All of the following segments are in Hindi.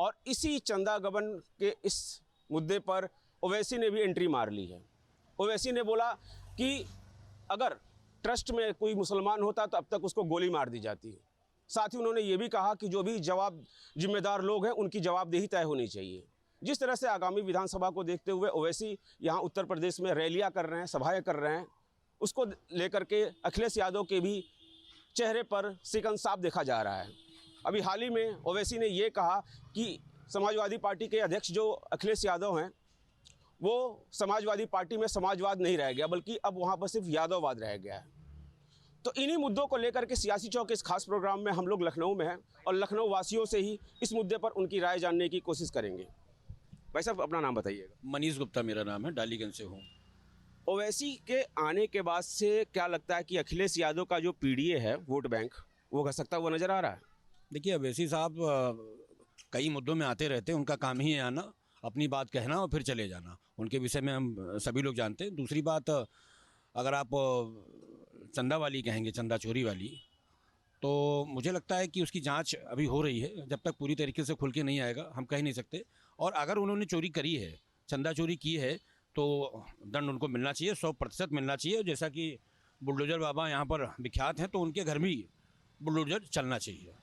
और इसी चंदा गबन के इस मुद्दे पर ओवैसी ने भी एंट्री मार ली है। ओवैसी ने बोला कि अगर ट्रस्ट में कोई मुसलमान होता तो अब तक उसको गोली मार दी जाती है। साथ ही उन्होंने ये भी कहा कि जो भी जिम्मेदार लोग हैं उनकी जवाबदेही तय होनी चाहिए। जिस तरह से आगामी विधानसभा को देखते हुए ओवैसी यहाँ उत्तर प्रदेश में रैलियाँ कर रहे हैं, सभाएँ कर रहे हैं, उसको लेकर के अखिलेश यादव के भी चेहरे पर शिकन साफ देखा जा रहा है। अभी हाल ही में ओवैसी ने ये कहा कि समाजवादी पार्टी के अध्यक्ष जो अखिलेश यादव हैं, वो समाजवादी पार्टी में समाजवाद नहीं रह गया, बल्कि अब वहाँ पर सिर्फ यादववाद रह गया है। तो इन्हीं मुद्दों को लेकर के सियासी चौक इस खास प्रोग्राम में हम लोग लखनऊ में हैं और लखनऊ वासियों से ही इस मुद्दे पर उनकी राय जानने की कोशिश करेंगे। भाई साहब, अपना नाम बताइएगा। मनीष गुप्ता मेरा नाम है, डालीगंज से हूँ। ओवैसी के आने के बाद से क्या लगता है कि अखिलेश यादव का जो पीडीए है, वोट बैंक, वो घसकता हुआ नज़र आ रहा है? देखिए, ओवैसी साहब कई मुद्दों में आते रहते हैं, उनका काम ही है आना, अपनी बात कहना और फिर चले जाना। उनके विषय में हम सभी लोग जानते हैं। दूसरी बात, अगर आप चंदा वाली कहेंगे, चंदा चोरी वाली, तो मुझे लगता है कि उसकी जांच अभी हो रही है। जब तक पूरी तरीके से खुल के नहीं आएगा हम कह नहीं सकते। और अगर उन्होंने चोरी करी है, चंदा चोरी की है, तो दंड उनको मिलना चाहिए, 100% मिलना चाहिए। जैसा कि बुलडोजर बाबा यहाँ पर विख्यात हैं, तो उनके घर भी बुलडोजर चलना चाहिए।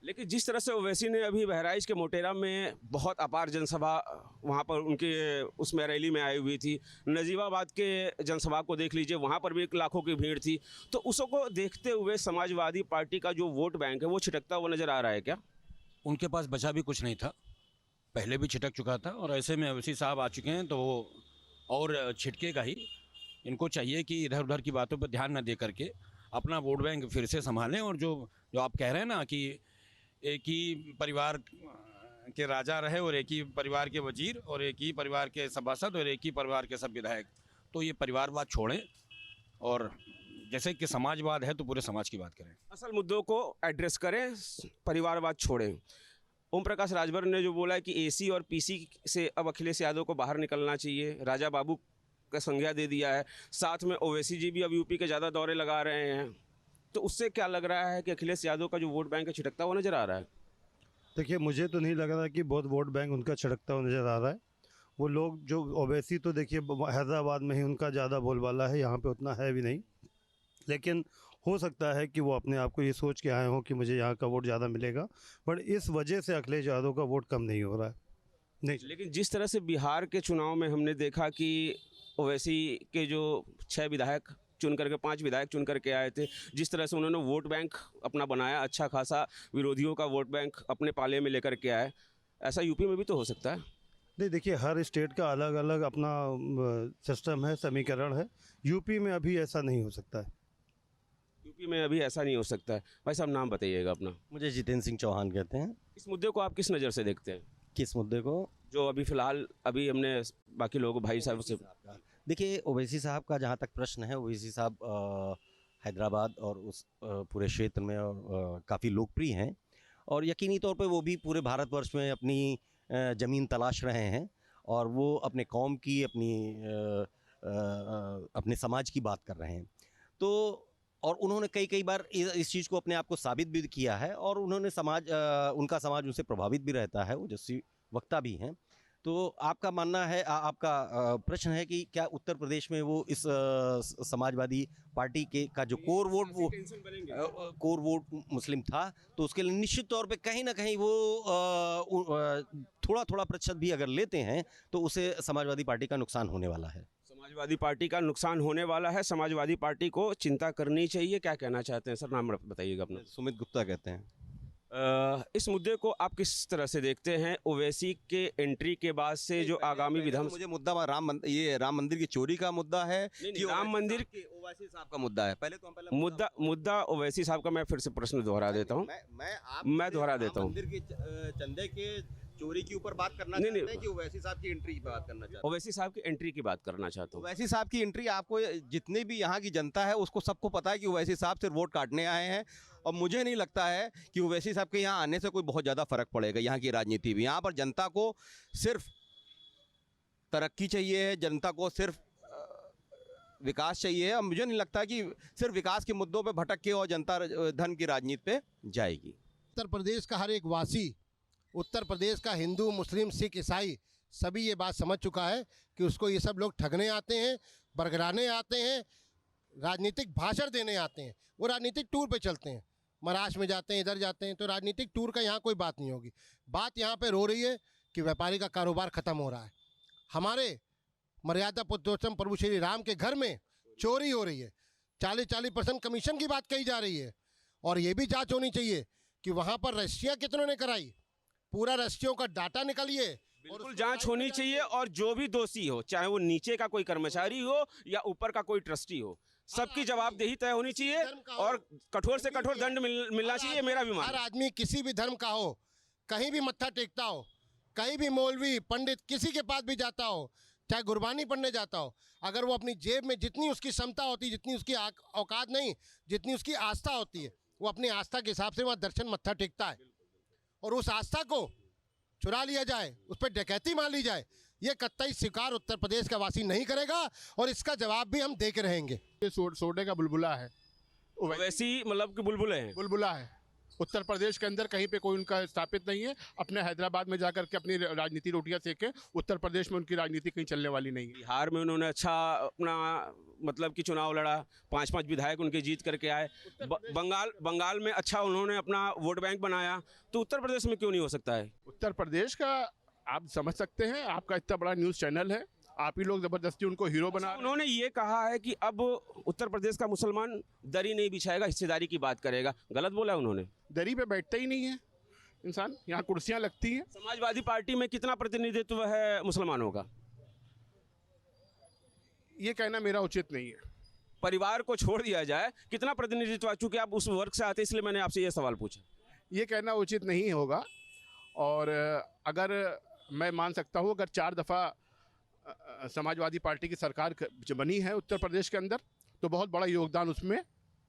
लेकिन जिस तरह से ओवैसी ने अभी बहराइच के मोटेरा में बहुत अपार जनसभा वहाँ पर उनके उसमें रैली में आई हुई थी, नजीबाबाद के जनसभा को देख लीजिए, वहाँ पर भी लाखों की भीड़ थी। तो उसको देखते हुए समाजवादी पार्टी का जो वोट बैंक है वो छिटकता हुआ नज़र आ रहा है क्या? उनके पास बचा भी कुछ नहीं था, पहले भी छिटक चुका था, और ऐसे में ओवैसी साहब आ चुके हैं तो वो और छिटकेगा ही। इनको चाहिए कि इधर उधर की बातों पर ध्यान न दे करके अपना वोट बैंक फिर से संभालें। और जो आप कह रहे हैं ना कि एक ही परिवार के राजा रहे और एक ही परिवार के वजीर और एक ही परिवार के सभासद और एक ही परिवार के सब विधायक, तो ये परिवारवाद छोड़ें और जैसे कि समाजवाद है तो पूरे समाज की बात करें, असल मुद्दों को एड्रेस करें, परिवारवाद छोड़ें। ओम प्रकाश राजभर ने जो बोला है कि एसी और पीसी से अब अखिलेश यादव को बाहर निकलना चाहिए, राजा बाबू का संज्ञा दे दिया है। साथ में ओवैसी जी भी अब यूपी के ज़्यादा दौरे लगा रहे हैं। तो उससे क्या लग रहा है कि अखिलेश यादव का जो वोट बैंक है छिटकता हुआ नज़र आ रहा है? देखिए, मुझे तो नहीं लग रहा कि बहुत वोट बैंक उनका छिटकता हुआ नज़र आ रहा है। वो लोग जो ओवैसी, तो देखिए हैदराबाद में ही उनका ज़्यादा बोलबाला है, यहाँ पे उतना है भी नहीं। लेकिन हो सकता है कि वो अपने आप को ये सोच के आए हों कि मुझे यहाँ का वोट ज़्यादा मिलेगा, बट इस वजह से अखिलेश यादव का वोट कम नहीं हो रहा है। नहीं, लेकिन जिस तरह से बिहार के चुनाव में हमने देखा कि ओवैसी के जो 6 विधायक चुन करके 5 विधायक चुन करके आए थे, जिस तरह से उन्होंने वोट बैंक अपना बनाया, अच्छा खासा विरोधियों का वोट बैंक अपने पाले में लेकर के आए, ऐसा यूपी में भी तो हो सकता है? नहीं, देखिए हर स्टेट का अलग अलग अपना सिस्टम है, समीकरण है। यूपी में अभी ऐसा नहीं हो सकता है। यूपी में अभी ऐसा नहीं हो सकता है। भाई साहब, नाम बताइएगा अपना। मुझे जितेंद्र सिंह चौहान कहते हैं। इस मुद्दे को आप किस नज़र से देखते हैं? किस मुद्दे को? जो अभी फ़िलहाल अभी हमने बाकी लोगों भाई साहब से, देखिए, ओवैसी साहब का जहाँ तक प्रश्न है, ओवैसी साहब हैदराबाद और उस पूरे क्षेत्र में काफ़ी लोकप्रिय हैं और यकीनी तौर पे वो भी पूरे भारतवर्ष में अपनी ज़मीन तलाश रहे हैं और वो अपने कौम की, अपने समाज की बात कर रहे हैं। तो और उन्होंने कई बार इस चीज़ को अपने आप को साबित भी किया है और उन्होंने उनका समाज उनसे प्रभावित भी रहता है, वो जैसी वक्ता भी हैं। तो आपका मानना है, आपका प्रश्न है कि क्या उत्तर प्रदेश में वो इस समाजवादी पार्टी का जो कोर वोट मुस्लिम था, तो उसके लिए निश्चित तौर पे कहीं ना कहीं वो थोड़ा प्रतिशत भी अगर लेते हैं तो उसे समाजवादी पार्टी का नुकसान होने वाला है। समाजवादी पार्टी का नुकसान होने वाला है, समाजवादी पार्टी को चिंता करनी चाहिए। क्या कहना चाहते हैं सर? नाम बताइएगा अपना। सुमित गुप्ता कहते हैं। इस मुद्दे को आप किस तरह से देखते हैं? ओवैसी के एंट्री के बाद से जो आगामी विधान, मुझे मुद्दा राम मंदिर की चोरी का मुद्दा है कि राम मंदिर के ओवैसी साहब का मुद्दा है। पहले तो हम मुद्दा ओवैसी साहब का मैं फिर से प्रश्न दोहरा देता हूँ। मैं दोहरा देता हूँ। मंदिर के चंदे के चोरी के ऊपर बात करना चाहते हैं कि ओवैसी साहब की एंट्री की बात करना चाहते हैं? ओवैसी साहब की एंट्री की बात करना चाहता हूँ। ओवैसी साहब की एंट्री, आपको जितने भी यहाँ की जनता है उसको सबको पता है कि ओवैसी साहब सिर्फ वोट काटने आए हैं और मुझे नहीं लगता है कि ओवैसी साहब के यहाँ आने से कोई बहुत ज़्यादा फर्क पड़ेगा यहाँ की राजनीति में। यहाँ पर जनता को सिर्फ तरक्की चाहिए है, जनता को सिर्फ विकास चाहिए और मुझे नहीं लगता कि सिर्फ विकास के मुद्दों पे भटक के और जनता धन की राजनीति पे जाएगी। उत्तर प्रदेश का हर एक वासी उत्तर प्रदेश का हिंदू, मुस्लिम, सिख, ईसाई सभी ये बात समझ चुका है कि उसको ये सब लोग ठगने आते हैं, बरगराने आते हैं, राजनीतिक भाषण देने आते हैं। वो राजनीतिक टूर पे चलते हैं, महाराष्ट्र में जाते हैं, इधर जाते हैं, तो राजनीतिक टूर का यहाँ कोई बात नहीं होगी। बात यहाँ पे रो रही है कि व्यापारी का कारोबार ख़त्म हो रहा है। हमारे मर्यादा पुरुषोत्तम प्रभु श्री राम के घर में चोरी हो रही है, 40% कमीशन की बात कही जा रही है। और ये भी जांच होनी चाहिए कि वहाँ पर रजिस्ट्रियाँ कितनों ने कराई, पूरा रजिस्ट्रियों का डाटा निकालिए। बिल्कुल जांच होनी चाहिए, और जो भी दोषी हो, चाहे वो नीचे का कोई कर्मचारी हो या ऊपर का कोई ट्रस्टी हो, सबकी जवाबदेही तय होनी चाहिए और कठोर से कठोर दंड मिलना चाहिए, मेरा भी हर मानना है। आदमी किसी भी धर्म का हो, कहीं भी मत्था टेकता हो, कहीं भी मौलवी पंडित किसी के पास भी जाता हो, चाहे गुरबानी पढ़ने जाता हो, अगर वो अपनी जेब में जितनी उसकी क्षमता होती है, जितनी उसकी औकात नहीं, जितनी उसकी आस्था होती है, वो अपनी आस्था के हिसाब से वहाँ दर्शन मत्था टेकता है। और उस आस्था को चुरा लिया जाए, उस पर डकैती मार ली जाए, ये कतई स्वीकार उत्तर प्रदेश का वासी नहीं करेगा, और इसका जवाब भी हम दे के रहेंगे। ये सोडे का बुलबुला है, वैसी मतलब कि बुलबुलें हैं। बुलबुला है। उत्तर प्रदेश के अंदर कहीं पे कोई उनका स्थापित नहीं है। अपने हैदराबाद में जाकर के अपनी राजनीति रोटियां सेके, उत्तर प्रदेश में उनकी राजनीति कहीं चलने वाली नहीं है। बिहार में उन्होंने अच्छा अपना मतलब कि चुनाव लड़ा, 5 विधायक उनके जीत करके आए। बंगाल में अच्छा उन्होंने अपना वोट बैंक बनाया, तो उत्तर प्रदेश में क्यों नहीं हो सकता है? उत्तर प्रदेश का आप समझ सकते हैं, आपका इतना बड़ा न्यूज़ चैनल है, आप ही लोग जबरदस्ती उनको हीरो बना। उन्होंने ये कहा है कि अब उत्तर प्रदेश का मुसलमान दरी नहीं बिछाएगा, हिस्सेदारी की बात करेगा। गलत बोला उन्होंने। दरी पे बैठता ही नहीं है इंसान, यहाँ कुर्सियाँ लगती हैं। समाजवादी पार्टी में कितना प्रतिनिधित्व है मुसलमानों का? ये कहना मेरा उचित नहीं है। परिवार को छोड़ दिया जाए, कितना प्रतिनिधित्व? चूंकि आप उस वर्ग से आते, इसलिए मैंने आपसे ये सवाल पूछा। ये कहना उचित नहीं होगा। और अगर मैं मान सकता हूँ, अगर 4 दफ़ा समाजवादी पार्टी की सरकार जो बनी है उत्तर प्रदेश के अंदर, तो बहुत बड़ा योगदान उसमें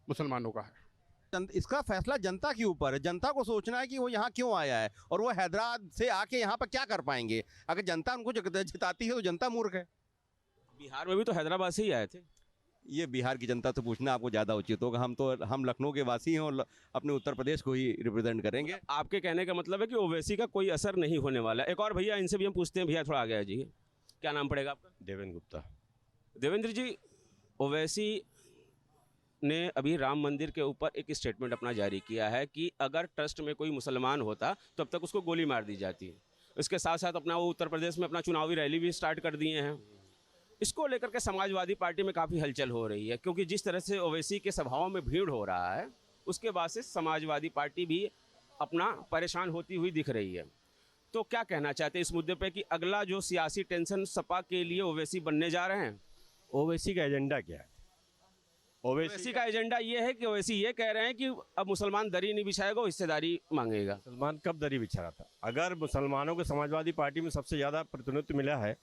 मुसलमानों का है। इसका फैसला जनता के ऊपर है। जनता को सोचना है कि वो यहाँ क्यों आया है, और वो हैदराबाद से आके यहाँ पर क्या कर पाएंगे। अगर जनता उनको जिताती है तो जनता मूर्ख है। बिहार में भी तो हैदराबाद से ही आए थे। ये बिहार की जनता से पूछना आपको ज़्यादा उचित होगा। हम लखनऊ के वासी हैं और अपने उत्तर प्रदेश को ही रिप्रेजेंट करेंगे। आपके कहने का मतलब है कि ओवैसी का कोई असर नहीं होने वाला। एक और भैया, इनसे भी हम पूछते हैं। भैया थोड़ा आगे आ जाइए, क्या नाम पड़ेगा आपका? देवेंद्र गुप्ता। देवेंद्र जी, ओवैसी ने अभी राम मंदिर के ऊपर एक स्टेटमेंट अपना जारी किया है कि अगर ट्रस्ट में कोई मुसलमान होता तो अब तक उसको गोली मार दी जाती। इसके साथ साथ अपना वो उत्तर प्रदेश में अपना चुनावी रैली भी स्टार्ट कर दिए हैं। इसको लेकर के समाजवादी पार्टी में काफ़ी हलचल हो रही है, क्योंकि जिस तरह से ओवैसी के सभाओं में भीड़ हो रहा है, उसके बाद से समाजवादी पार्टी भी अपना परेशान होती हुई दिख रही है। तो क्या कहना चाहते हैं इस मुद्दे पे कि अगला जो सियासी टेंशन सपा के लिए ओवैसी बनने जा रहे हैं? ओवैसी का एजेंडा क्या है? ओवैसी का एजेंडा ये है कि ओवैसी ये कह रहे हैं कि अब मुसलमान दरी नहीं बिछाएगा, वो हिस्सेदारी मांगेगा। मुसलमान कब दरी बिछा रहा था? अगर मुसलमानों को समाजवादी पार्टी में सबसे ज़्यादा प्रतिनिधित्व मिला है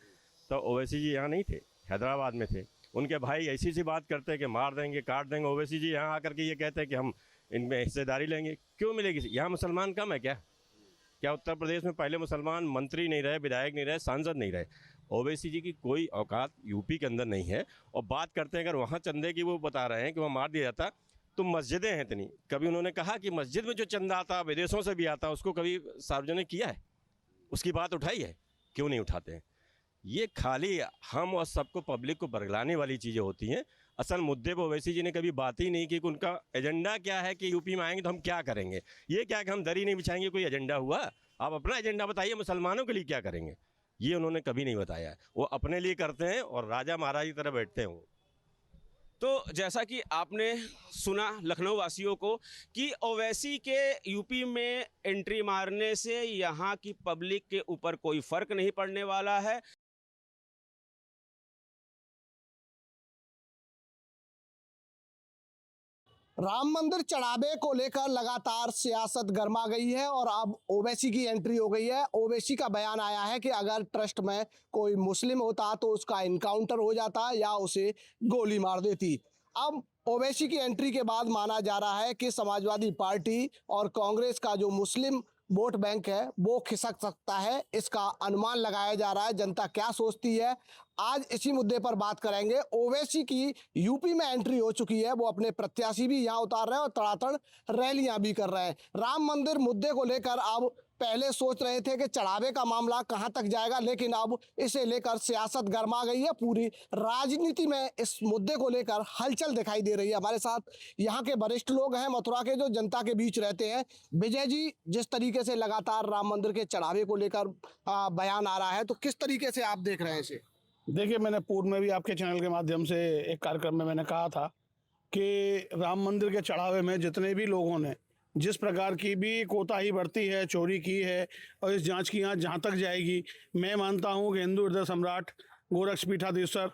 तो ओवैसी जी यहाँ नहीं थे, हैदराबाद में थे। उनके भाई ऐसी सी बात करते हैं कि मार देंगे, काट देंगे। ओवैसी जी यहाँ आकर के ये कहते हैं कि हम इनमें हिस्सेदारी लेंगे। क्यों मिलेगी? यहाँ मुसलमान कम है क्या उत्तर प्रदेश में पहले मुसलमान मंत्री नहीं रहे, विधायक नहीं रहे, सांसद नहीं रहे? ओवैसी जी की कोई औकात यूपी के अंदर नहीं है। और बात करते हैं अगर वहाँ चंदे की, वो बता रहे हैं कि वहाँ मार दिया जाता, तो मस्जिदें हैं इतनी। कभी उन्होंने कहा कि मस्जिद में जो चंदा आता विदेशों से भी आता, उसको कभी सार्वजनिक किया है? उसकी बात उठाई है? क्यों नहीं उठाते हैं? ये खाली हम और सबको, पब्लिक को बरगलाने वाली चीज़ें होती हैं। असल मुद्दे पर ओवैसी जी ने कभी बात ही नहीं की कि उनका एजेंडा क्या है, कि यूपी में आएंगे तो हम क्या करेंगे। ये क्या कि हम दरी नहीं बिछाएंगे, कोई एजेंडा हुआ? आप अपना एजेंडा बताइए, मुसलमानों के लिए क्या करेंगे। ये उन्होंने कभी नहीं बताया है। वो अपने लिए करते हैं और राजा महाराज की तरह बैठते हैं वो। तो जैसा कि आपने सुना लखनऊ वासियों को कि ओवैसी के यूपी में एंट्री मारने से यहाँ की पब्लिक के ऊपर कोई फर्क नहीं पड़ने वाला है। राम मंदिर चढ़ावे को लेकर लगातार सियासत गर्मा गई है और अब ओवैसी की एंट्री हो गई है। ओवैसी का बयान आया है कि अगर ट्रस्ट में कोई मुस्लिम होता तो उसका इनकाउंटर हो जाता या उसे गोली मार देती। अब ओवैसी की एंट्री के बाद माना जा रहा है कि समाजवादी पार्टी और कांग्रेस का जो मुस्लिम वोट बैंक है वो खिसक सकता है। इसका अनुमान लगाया जा रहा है। जनता क्या सोचती है, आज इसी मुद्दे पर बात करेंगे। ओवैसी की यूपी में एंट्री हो चुकी है, वो अपने प्रत्याशी भी यहाँ उतार रहे हैं और तड़ातड़ रैलियां भी कर रहे हैं। राम मंदिर मुद्दे को लेकर अब पहले सोच रहे थे कि चढ़ावे का मामला कहां तक जाएगा, लेकिन अब इसे लेकर सियासत गर्मा गई है। पूरी राजनीति में इस मुद्दे को लेकर हलचल दिखाई दे रही है। हमारे साथ यहाँ के वरिष्ठ लोग हैं, मथुरा के, जो जनता के बीच रहते हैं। विजय जी, जिस तरीके से लगातार राम मंदिर के चढ़ावे को लेकर बयान आ रहा है, तो किस तरीके से आप देख रहे हैं इसे? देखिए, मैंने पूर्व में भी आपके चैनल के माध्यम से एक कार्यक्रम में मैंने कहा था कि राम मंदिर के चढ़ावे में जितने भी लोगों ने जिस प्रकार की भी कोताही बरती है, चोरी की है, और इस जांच की आंच जहां तक जाएगी, मैं मानता हूं कि हिंदू हृदय सम्राट गोरक्षपीठाधीश्वर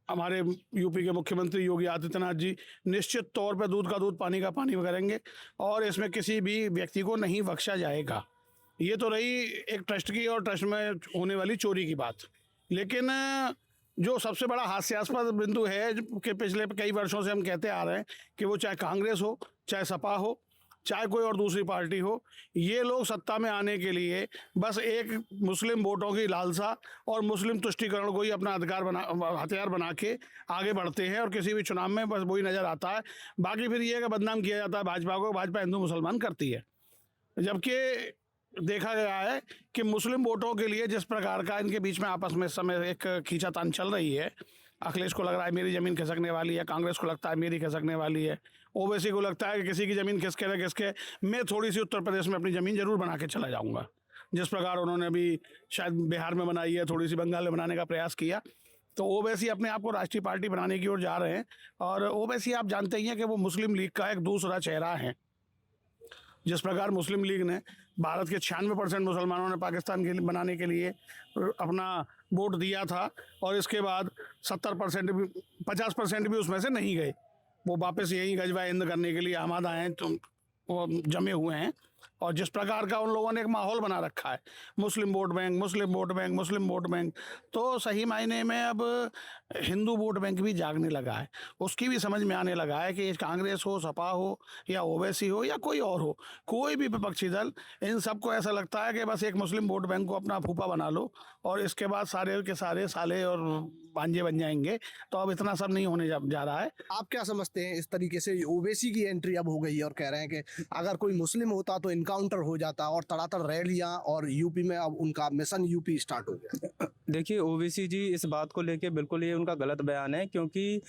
हमारे यूपी के मुख्यमंत्री योगी आदित्यनाथ जी निश्चित तौर पर दूध का दूध, पानी का पानी करेंगे, और इसमें किसी भी व्यक्ति को नहीं बख्शा जाएगा। ये तो रही एक ट्रस्ट की और ट्रस्ट में होने वाली चोरी की बात। लेकिन जो सबसे बड़ा हास्यास्पद बिंदु है कि पिछले कई वर्षों से हम कहते आ रहे हैं कि वो चाहे कांग्रेस हो, चाहे सपा हो, चाहे कोई और दूसरी पार्टी हो, ये लोग सत्ता में आने के लिए बस एक मुस्लिम वोटों की लालसा और मुस्लिम तुष्टीकरण को ही अपना हथियार बना के आगे बढ़ते हैं, और किसी भी चुनाव में बस वही नज़र आता है। बाकी फिर ये कि बदनाम किया जाता है भाजपा को, भाजपा हिंदू मुसलमान करती है। जबकि देखा गया है कि मुस्लिम वोटों के लिए जिस प्रकार का इनके बीच में आपस में इस समय एक खींचातान चल रही है, अखिलेश को लग रहा है मेरी ज़मीन खिसकने वाली है, कांग्रेस को लगता है मेरी खिसकने वाली है, ओवैसी को लगता है कि किसी की ज़मीन खिसके न खिसके मैं थोड़ी सी उत्तर प्रदेश में अपनी ज़मीन ज़रूर बना के चला जाऊँगा। जिस प्रकार उन्होंने अभी शायद बिहार में बनाई है, थोड़ी सी बंगाल में बनाने का प्रयास किया, तो ओवैसी अपने आप को राष्ट्रीय पार्टी बनाने की ओर जा रहे हैं। और ओवैसी आप जानते ही हैं कि वो मुस्लिम लीग का एक दूसरा चेहरा है। जिस प्रकार मुस्लिम लीग ने भारत के 96% मुसलमानों ने पाकिस्तान के बनाने के लिए अपना वोट दिया था, और इसके बाद 70% भी 50% भी उसमें से नहीं गए, वो वापस यही गजवा हिंद करने के लिए आमादा हैं, तो वो जमे हुए हैं। और जिस प्रकार का उन लोगों ने एक माहौल बना रखा है, मुस्लिम वोट बैंक, मुस्लिम वोट बैंक, मुस्लिम वोट बैंक, तो सही मायने में अब हिंदू वोट बैंक भी जागने लगा है। उसकी भी समझ में आने लगा है कि कांग्रेस हो, सपा हो, या ओवैसी हो, या कोई और हो, कोई भी विपक्षी दल, इन सबको ऐसा लगता है कि बस एक मुस्लिम वोट बैंक को अपना फूफा बना लो, और इसके बाद सारे के सारे साले और भांजे बन जाएंगे। तो अब इतना सब नहीं होने जा रहा है। आप क्या समझते हैं इस तरीके से ओवैसी की एंट्री अब हो गई है, और कह रहे हैं कि अगर कोई मुस्लिम होता तो इनकाउंटर हो जाता, और तड़ातड़ रैलियां, और यूपी में अब उनका मिशन यूपी स्टार्ट हो गया? देखिए, ओवैसी जी इस बात को लेके बिल्कुल ये उनका गलत बयान है, क्योंकि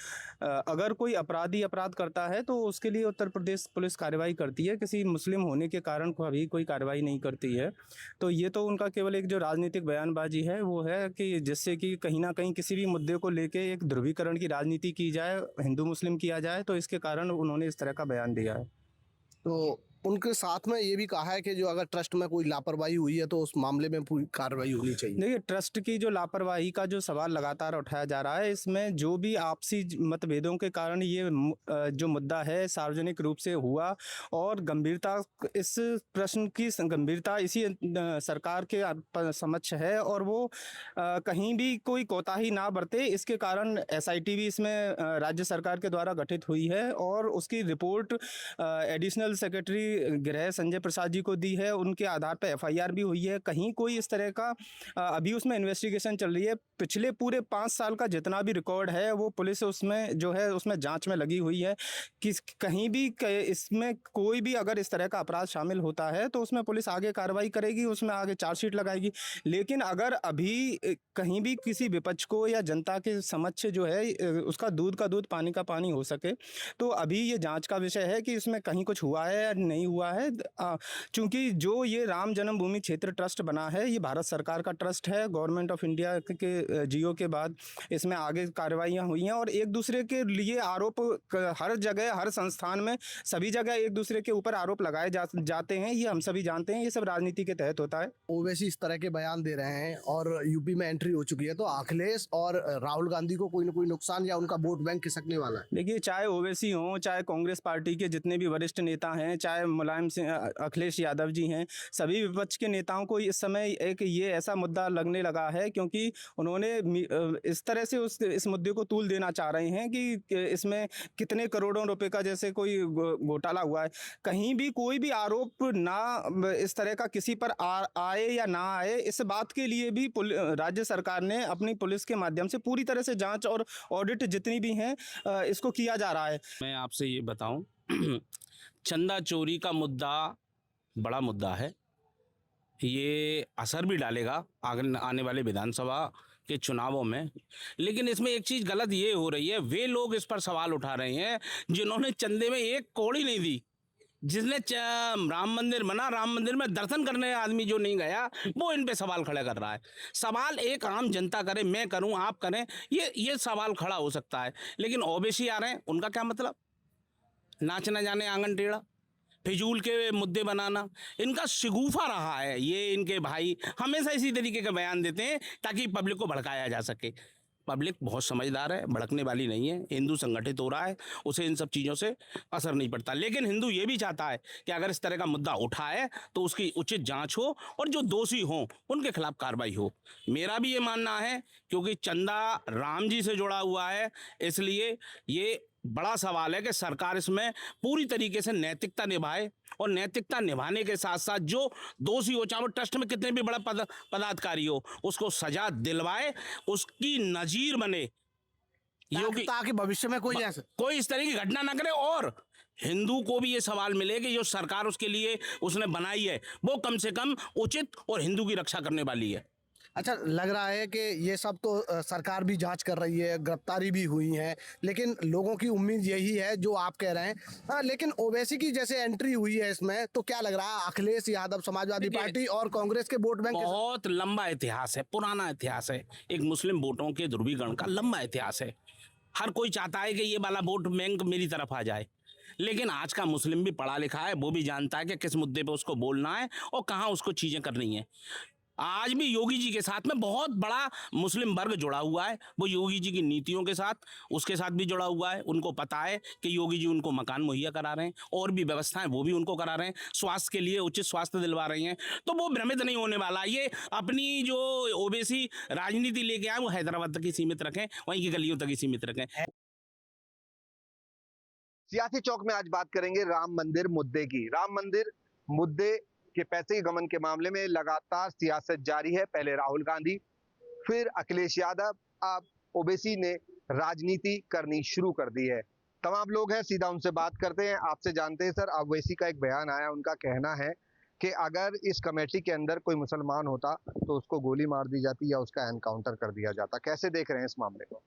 अगर कोई अपराधी अपराध करता है तो उसके लिए उत्तर प्रदेश पुलिस कार्रवाई करती है, किसी मुस्लिम होने के कारण कभी कोई कार्रवाई नहीं करती है। तो ये तो उनका केवल एक जो राजनीतिक बयानबाजी है वो है कि जिससे कि कहीं ना कहीं किसी भी मुद्दे को लेके एक ध्रुवीकरण की राजनीति की जाए, हिंदू मुस्लिम किया जाए, तो इसके कारण उन्होंने इस तरह का बयान दिया है। तो उनके साथ में ये भी कहा है कि जो अगर ट्रस्ट में कोई लापरवाही हुई है तो उस मामले में पूरी कार्रवाई होनी चाहिए। देखिए, ट्रस्ट की जो लापरवाही का जो सवाल लगातार उठाया जा रहा है, इसमें जो भी आपसी मतभेदों के कारण ये जो मुद्दा है सार्वजनिक रूप से हुआ, और गंभीरता, इस प्रश्न की गंभीरता इसी सरकार के समक्ष है, और वो कहीं भी कोई कोताही ना बरते, इसके कारण SIT भी इसमें राज्य सरकार के द्वारा गठित हुई है, और उसकी रिपोर्ट एडिशनल सेक्रेटरी गृह संजय प्रसाद जी को दी है। उनके आधार पर FIR भी हुई है। कहीं कोई इस तरह का अभी उसमें इन्वेस्टिगेशन चल रही है। पिछले पूरे 5 साल का जितना भी रिकॉर्ड है वो पुलिस उसमें जो है उसमें जांच में लगी हुई है कि कहीं भी इसमें कोई भी अगर इस तरह का अपराध शामिल होता है तो उसमें पुलिस आगे कार्रवाई करेगी, उसमें आगे चार्जशीट लगाएगी। लेकिन अगर अभी कहीं भी किसी विपक्ष को या जनता के समक्ष जो है उसका दूध का दूध, पानी का पानी हो सके, तो अभी ये जांच का विषय है कि इसमें कहीं कुछ हुआ है या नहीं हुआ है। चूंकि जो ये राम जन्मभूमि क्षेत्र ट्रस्ट बना है, ये भारत सरकार का ट्रस्ट है। गवर्नमेंट ऑफ इंडिया के जियो के बाद इसमें आगे कार्रवाइयाँ हुई हैं, और एक दूसरे के लिए आरोप हर जगह, हर संस्थान में, सभी जगह एक दूसरे के ऊपर आरोप लगाए जाते हैं। ये हम सभी जानते हैं, ये सब राजनीति के तहत होता है। ओवैसी इस तरह के बयान दे रहे हैं और यूपी में एंट्री हो चुकी है, तो अखिलेश और राहुल गांधी को कोई ना कोई नुकसान या उनका वोट बैंक खिसकने वाला है? देखिए, चाहे ओवैसी हो, चाहे कांग्रेस पार्टी के जितने भी वरिष्ठ नेता हैं, चाहे मुलायम सिंह, अखिलेश यादव जी हैं, सभी विपक्ष के नेताओं को इस समय एक ये ऐसा मुद्दा लगने लगा है, क्योंकि उन्होंने इस तरह से इस मुद्दे को तूल देना चाह रहे हैं कि इसमें कितने करोड़ों रुपए का जैसे कोई घोटाला हुआ है। कहीं भी कोई भी आरोप ना इस तरह का किसी पर आए या ना आए, इस बात के लिए भी राज्य सरकार ने अपनी पुलिस के माध्यम से पूरी तरह से जांच और ऑडिट जितनी भी हैं इसको किया जा रहा है। मैं आपसे ये बताऊं, चंदा चोरी का मुद्दा बड़ा मुद्दा है, ये असर भी डालेगा आने वाले विधानसभा के चुनावों में। लेकिन इसमें एक चीज़ गलत ये हो रही है, वे लोग इस पर सवाल उठा रहे हैं जिन्होंने चंदे में एक कौड़ी नहीं दी, जिसने राम मंदिर बना, राम मंदिर में दर्शन करने आदमी जो नहीं गया, वो इन पे सवाल खड़ा कर रहा है। सवाल एक आम जनता करे, मैं करूं, आप करें, ये सवाल खड़ा हो सकता है। लेकिन ओबीसी आ रहे हैं, उनका क्या मतलब? नाच न जाने आंगन टेढ़ा, फिजूल के मुद्दे बनाना इनका शिगूफा रहा है। ये इनके भाई हमेशा इसी तरीके के बयान देते हैं ताकि पब्लिक को भड़काया जा सके। पब्लिक बहुत समझदार है, भड़कने वाली नहीं है। हिंदू संगठित हो रहा है, उसे इन सब चीज़ों से असर नहीं पड़ता। लेकिन हिंदू ये भी चाहता है कि अगर इस तरह का मुद्दा उठाए तो उसकी उचित जांच हो और जो दोषी हों उनके खिलाफ कार्रवाई हो। मेरा भी ये मानना है, क्योंकि चंदा राम जी से जुड़ा हुआ है, इसलिए ये बड़ा सवाल है कि सरकार इसमें पूरी तरीके से नैतिकता निभाए और नैतिकता निभाने के साथ साथ जो दोषी हो, चाहे वो ट्रस्ट में कितने भी बड़ा पदाधिकारी हो, उसको सजा दिलवाए, उसकी नजीर बने, योगी, ताकि भविष्य में कोई इस तरह की घटना ना करे। और हिंदू को भी ये सवाल मिले कि जो सरकार उसके लिए उसने बनाई है वो कम से कम उचित और हिंदू की रक्षा करने वाली है। अच्छा, लग रहा है कि ये सब तो सरकार भी जांच कर रही है, गिरफ्तारी भी हुई है, लेकिन लोगों की उम्मीद यही है जो आप कह रहे हैं। हाँ, लेकिन ओवैसी की जैसे एंट्री हुई है इसमें, तो क्या लग रहा है अखिलेश यादव समाजवादी पार्टी और कांग्रेस के वोट बैंक बहुत लंबा इतिहास है, पुराना इतिहास है, एक मुस्लिम वोटों के ध्रुवीकरण का लंबा इतिहास है। हर कोई चाहता है कि ये वाला वोट बैंक मेरी तरफ आ जाए, लेकिन आज का मुस्लिम भी पढ़ा लिखा है, वो भी जानता है कि किस मुद्दे पे उसको बोलना है और कहाँ उसको चीज़ें करनी है। आज भी योगी जी के साथ में बहुत बड़ा मुस्लिम वर्ग जुड़ा हुआ है, वो योगी जी की नीतियों के साथ, उसके साथ भी जुड़ा हुआ है। उनको पता है कि योगी जी उनको मकान मुहैया करा रहे हैं, और भी व्यवस्थाएं वो भी उनको करा रहे हैं, स्वास्थ्य के लिए उचित स्वास्थ्य दिलवा रही हैं। तो वो भ्रमित नहीं होने वाला। ये अपनी जो ओबीसी राजनीति लेके आए वो हैदराबाद तक ही सीमित रखें, वहीं की गलियों तक ही सीमित रखें। सियासी चौक में आज बात करेंगे राम मंदिर मुद्दे की। राम मंदिर मुद्दे के पैसे के गमन के मामले में लगातार सियासत जारी है। पहले राहुल गांधी, फिर अखिलेश यादव, अब ओवैसी ने राजनीति करनी शुरू कर दी है। तमाम लोग हैं, सीधा उनसे बात करते हैं, आपसे जानते हैं। सर, ओवैसी का एक बयान आया, उनका कहना है कि अगर इस कमेटी के अंदर कोई मुसलमान होता तो उसको गोली मार दी जाती या उसका एनकाउंटर कर दिया जाता। कैसे देख रहे हैं इस मामले को?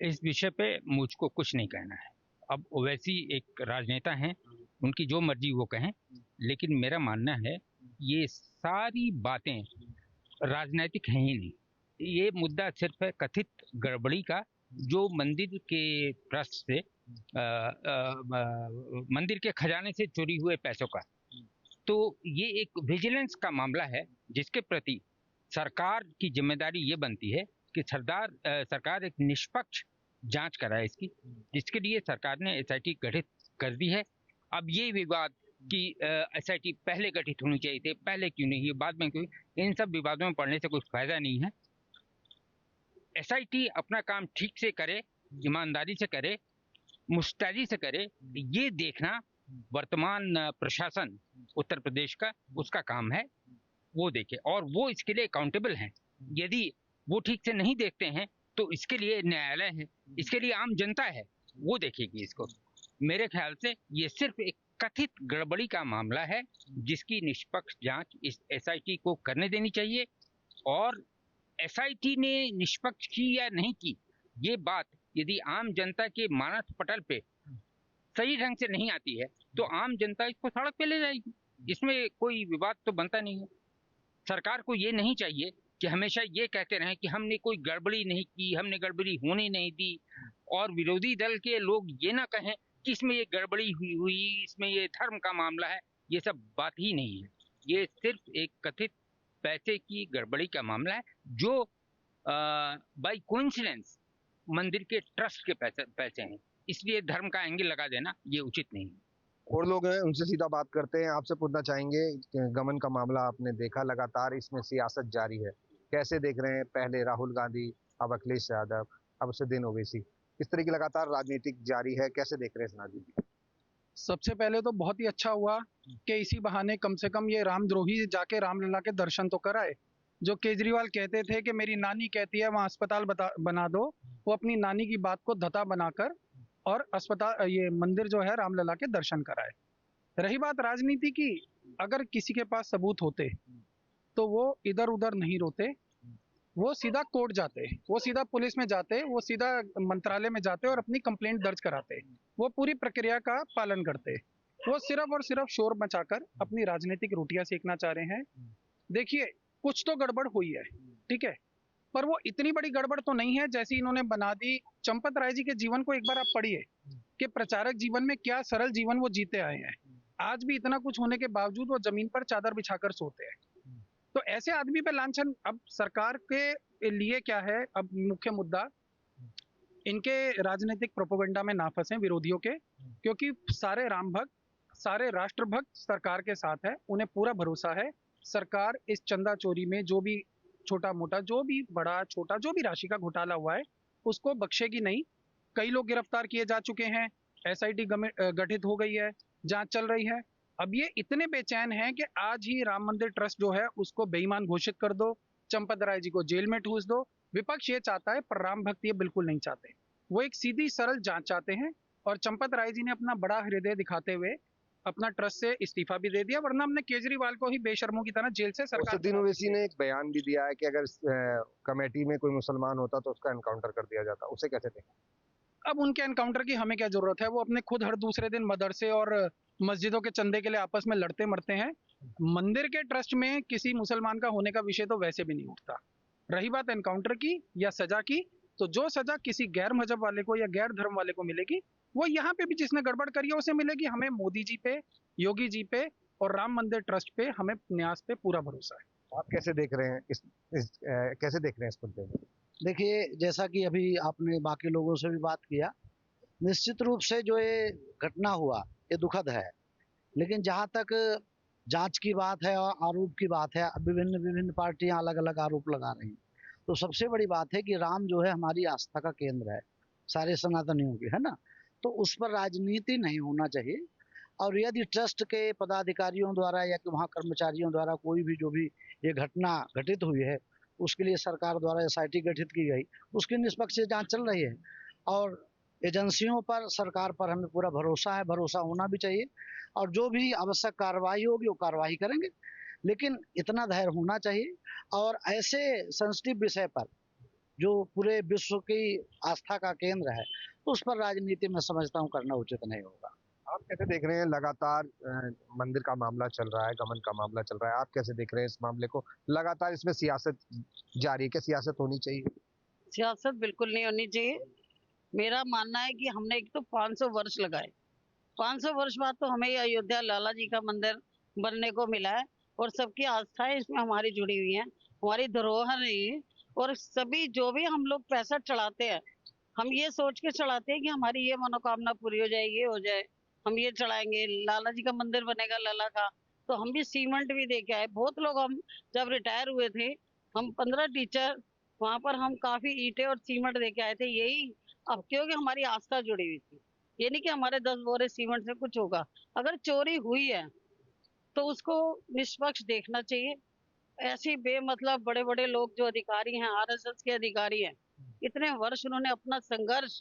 इस विषय पे मुझको कुछ नहीं कहना है। अब ओवैसी एक राजनेता हैं, उनकी जो मर्जी वो कहें, लेकिन मेरा मानना है ये सारी बातें राजनीतिक हैं ही नहीं। ये मुद्दा सिर्फ है कथित गड़बड़ी का, जो मंदिर के ट्रस्ट से मंदिर के खजाने से चोरी हुए पैसों का। तो ये एक विजिलेंस का मामला है जिसके प्रति सरकार की जिम्मेदारी ये बनती है कि सरकार एक निष्पक्ष जांच कराए इसकी, जिसके लिए सरकार ने एसआईटी गठित कर दी है। अब ये विवाद कि एसआईटी पहले गठित होनी चाहिए थे, पहले क्यों नहीं, बाद में क्यों, इन सब विवादों में पड़ने से कुछ फायदा नहीं है। एसआईटी अपना काम ठीक से करे, ईमानदारी से करे, मुस्तैदी से करे, ये देखना वर्तमान प्रशासन उत्तर प्रदेश का, उसका काम है, वो देखे, और वो इसके लिए अकाउंटेबल हैं। यदि वो ठीक से नहीं देखते हैं तो इसके लिए न्यायालय है, इसके लिए आम जनता है, वो देखेगी इसको। मेरे ख्याल से ये सिर्फ एक कथित गड़बड़ी का मामला है जिसकी निष्पक्ष जांच इस एसआईटी को करने देनी चाहिए। और एसआईटी ने निष्पक्ष की या नहीं की, ये बात यदि आम जनता के मानस पटल पे सही ढंग से नहीं आती है तो आम जनता इसको सड़क पे ले जाएगी, इसमें कोई विवाद तो बनता नहीं है। सरकार को ये नहीं चाहिए कि हमेशा ये कहते रहें कि हमने कोई गड़बड़ी नहीं की, हमने गड़बड़ी होने नहीं दी, और विरोधी दल के लोग ये ना कहें कि इसमें ये गड़बड़ी हुई, इसमें ये धर्म का मामला है। ये सब बात ही नहीं है, ये सिर्फ एक कथित पैसे की गड़बड़ी का मामला है जो बाय कोइंसिडेंस मंदिर के ट्रस्ट के पैसे हैं, इसलिए धर्म का एंगल लगा देना ये उचित नहीं है। और लोग हैं, उनसे सीधा बात करते हैं। आपसे पूछना चाहेंगे, गमन का मामला आपने देखा, लगातार इसमें सियासत जारी है, कैसे देख रहे हैं? पहले राहुल गांधी, अब अखिलेश यादव, अब उससे ओवैसी, इस तरह की लगातार राजनीतिक जारी है, कैसे देख रहे हैं इस राजनीति? सबसे पहले तो बहुत ही अच्छा हुआ कि इसी बहाने कम से कम ये रामद्रोही जाके रामलला के दर्शन तो कराए। जो केजरीवाल कहते थे कि मेरी नानी कहती है वहाँ अस्पताल बना दो, वो अपनी नानी की बात को धता बनाकर और अस्पताल, ये मंदिर जो है रामलला के दर्शन कराए। रही बात राजनीति की, अगर किसी के पास सबूत होते तो वो इधर उधर नहीं रोते, वो सीधा कोर्ट जाते, वो सीधा पुलिस में जाते, वो सीधा मंत्रालय में जाते और अपनी कंप्लेंट दर्ज कराते। वो पूरी प्रक्रिया का पालन करते। वो सिर्फ और सिर्फ शोर मचाकर अपनी राजनीतिक रोटियां सेकना चाह रहे हैं। देखिए, कुछ तो गड़बड़ हुई है, ठीक है, पर वो इतनी बड़ी गड़बड़ तो नहीं है जैसी इन्होंने बना दी। चंपत राय जी के जीवन को एक बार आप पढ़िए कि प्रचारक जीवन में क्या सरल जीवन वो जीते आए हैं। आज भी इतना कुछ होने के बावजूद वो जमीन पर चादर बिछाकर सोते हैं। तो ऐसे आदमी पे लांछन अब सरकार के लिए क्या है? अब मुख्य मुद्दा इनके राजनीतिक प्रोपेगेंडा में ना फंसे विरोधियों के, क्योंकि सारे राम भक्त, सारे राष्ट्र भक्त सरकार के साथ है। उन्हें पूरा भरोसा है सरकार इस चंदा चोरी में जो भी छोटा मोटा, जो भी बड़ा छोटा, जो भी राशि का घोटाला हुआ है उसको बख्शेगी नहीं। कई लोग गिरफ्तार किए जा चुके हैं, एसआईटी गठित हो गई है, जांच चल रही है। अब ये इतने बेचैन हैं कि आज ही राम मंदिर ट्रस्ट जो है उसको बेईमान घोषित कर दो, चंपत राय जी को जेल में ठूस दो। विपक्ष ये चाहता है, पर राम भक्त ये बिल्कुल नहीं चाहते। वो एक सीधी सरल जांच चाहते हैं और चंपत राय जी ने अपना बड़ा हृदय दिखाते हुए अपना ट्रस्ट से इस्तीफा भी दे दिया, वरना हमने केजरीवाल को ही बेशर्मों की तरह जेल से सरकार। असदुद्दीन ओवैसी ने एक बयान भी दिया है कि अगर कमेटी में कोई मुसलमान होता तो उसका एनकाउंटर कर दिया जाता, उसे कैसे देखें? अब उनके एनकाउंटर की हमें क्या जरूरत है? वो अपने खुद हर दूसरे दिन मदरसे और मस्जिदों के चंदे के लिए आपस में लड़ते मरते हैं। मंदिर के ट्रस्ट में किसी मुसलमान का होने का विषय तो वैसे भी नहीं उठता। रही बात एनकाउंटर की या सजा की, तो जो सजा किसी गैर मजहब वाले को या गैर धर्म वाले को मिलेगी वो यहाँ पे भी जिसने गड़बड़ करी है उसे मिलेगी। हमें मोदी जी पे, योगी जी पे और राम मंदिर ट्रस्ट पे, हमें न्यास पे पूरा भरोसा है। आप कैसे देख रहे हैं कैसे देख रहे हैं इस मुद्दे में? देखिए, जैसा कि अभी आपने बाकी लोगों से भी बात किया, निश्चित रूप से जो ये घटना हुआ ये दुखद है, लेकिन जहाँ तक जांच की बात है और आरोप की बात है, विभिन्न पार्टियां अलग अलग आरोप लगा रही हैं। तो सबसे बड़ी बात है कि राम जो है हमारी आस्था का केंद्र है, सारे सनातनियों की, है ना। तो उस पर राजनीति नहीं होना चाहिए। और यदि ट्रस्ट के पदाधिकारियों द्वारा या कि वहाँ कर्मचारियों द्वारा कोई भी जो भी ये घटना घटित हुई है उसके लिए सरकार द्वारा एसआईटी गठित की गई, उसकी निष्पक्ष जांच चल रही है और एजेंसियों पर, सरकार पर हमें पूरा भरोसा है, भरोसा होना भी चाहिए। और जो भी आवश्यक कार्रवाई होगी वो कार्रवाई करेंगे, लेकिन इतना धैर्य होना चाहिए। और ऐसे सेंसिटिव विषय पर जो पूरे विश्व की आस्था का केंद्र है उस पर राजनीति में समझता हूँ करना उचित नहीं होगा। आप कैसे देख रहे हैं? लगातार मंदिर का मामला चल रहा है, गमन का मामला चल रहा है, आप कैसे देख रहे हैं इस मामले को? लगातार इसमें सियासत जारी है, क्या सियासत होनी चाहिए? सियासत बिल्कुल नहीं होनी चाहिए। मेरा मानना है कि हमने एक तो 500 वर्ष लगाए, 500 वर्ष बाद तो हमें अयोध्या लाला जी का मंदिर बनने को मिला है और सबकी आस्थाएं इसमें हमारी जुड़ी हुई हैं, हमारी धरोहर है। और सभी जो भी हम लोग पैसा चढ़ाते हैं, हम ये सोच के चढ़ाते हैं कि हमारी ये मनोकामना पूरी हो जाए, ये हो जाए, हम ये चढ़ाएंगे, लाला जी का मंदिर बनेगा लाला का। तो हम भी सीमेंट भी दे के आए। बहुत लोग, हम जब रिटायर हुए थे, हम 15 टीचर, वहाँ पर हम काफी ईंटें और सीमेंट दे के आए थे। यही अब क्योंकि हमारी आस्था जुड़ी हुई थी। ये नहीं कि हमारे 10 बोरे सीमेंट से कुछ होगा। अगर चोरी हुई है तो उसको निष्पक्ष देखना चाहिए। ऐसी बेमतलब बड़े बड़े लोग जो अधिकारी हैं, आरएसएस के अधिकारी हैं, इतने वर्ष उन्होंने अपना संघर्ष,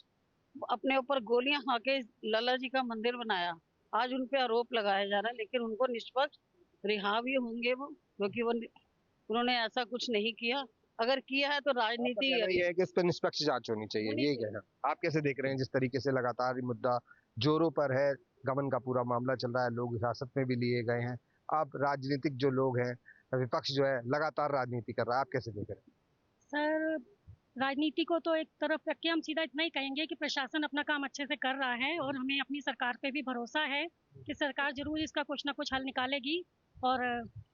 अपने ऊपर गोलियां खा के लाला जी का मंदिर बनाया। आज उन पे आरोप लगाया जा रहा है, लेकिन उनको निष्पक्ष रिहा भी होंगे वो, क्योंकि उन्होंने ऐसा कुछ नहीं किया। अगर किया है तो राजनीति ये है कि इस पर निष्पक्ष जांच होनी चाहिए, ये कहना। आप कैसे देख रहे हैं जिस तरीके से लगातार ये मुद्दा जोरों पर है, गमन का पूरा मामला चल रहा है, लोग हिरासत में भी लिए गए हैं, अब राजनीतिक जो लोग हैं, विपक्ष जो है लगातार राजनीति कर रहा है, आप कैसे देख रहे हैं? सर, राजनीति को तो एक तरफ रख के हम सीधा इतना ही कहेंगे कि प्रशासन अपना काम अच्छे से कर रहा है और हमें अपनी सरकार पे भी भरोसा है कि सरकार जरूर इसका कुछ ना कुछ हल निकालेगी। और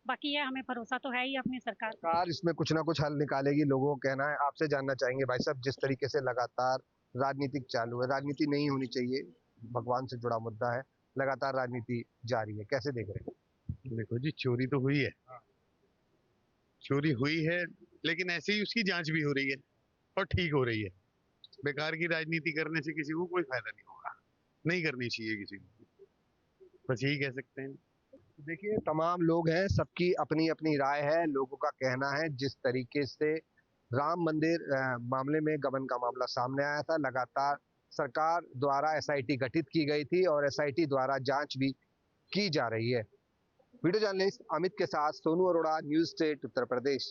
बाकी है, हमें भरोसा तो है ही अपनी सरकार इसमें कुछ ना कुछ हल निकालेगी, लोगों का कहना है। आपसे जानना चाहेंगे भाई साहब, जिस तरीके से लगातार राजनीतिक चालू है, राजनीति नहीं होनी चाहिए, भगवान से जुड़ा मुद्दा है, लगातार राजनीति जारी है, कैसे देख रहे हैं? देखो जी, चोरी तो हुई है, चोरी हुई है, लेकिन ऐसे ही उसकी जांच भी हो रही है और ठीक हो रही है। बेकार की राजनीति करने से किसी को कोई फायदा नहीं होगा, नहीं करनी चाहिए किसी को, बस यही कह सकते हैं। देखिए, तमाम लोग हैं, सबकी अपनी अपनी राय है, लोगों का कहना है जिस तरीके से राम मंदिर मामले में गबन का मामला सामने आया था, लगातार सरकार द्वारा एसआईटी गठित की गई थी और एसआईटी द्वारा जांच भी की जा रही है। वीडियो जर्नलिस्ट अमित के साथ सोनू अरोड़ा, न्यूज स्टेट उत्तर प्रदेश।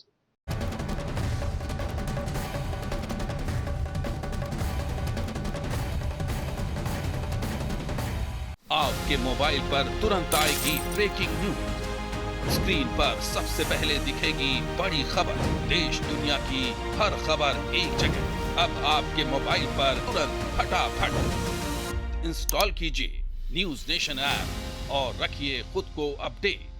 आपके मोबाइल पर तुरंत आएगी ब्रेकिंग न्यूज। स्क्रीन पर सबसे पहले दिखेगी बड़ी खबर। देश दुनिया की हर खबर एक जगह। अब आपके मोबाइल पर तुरंत फटाफट इंस्टॉल कीजिए न्यूज नेशन ऐप और रखिए खुद को अपडेट।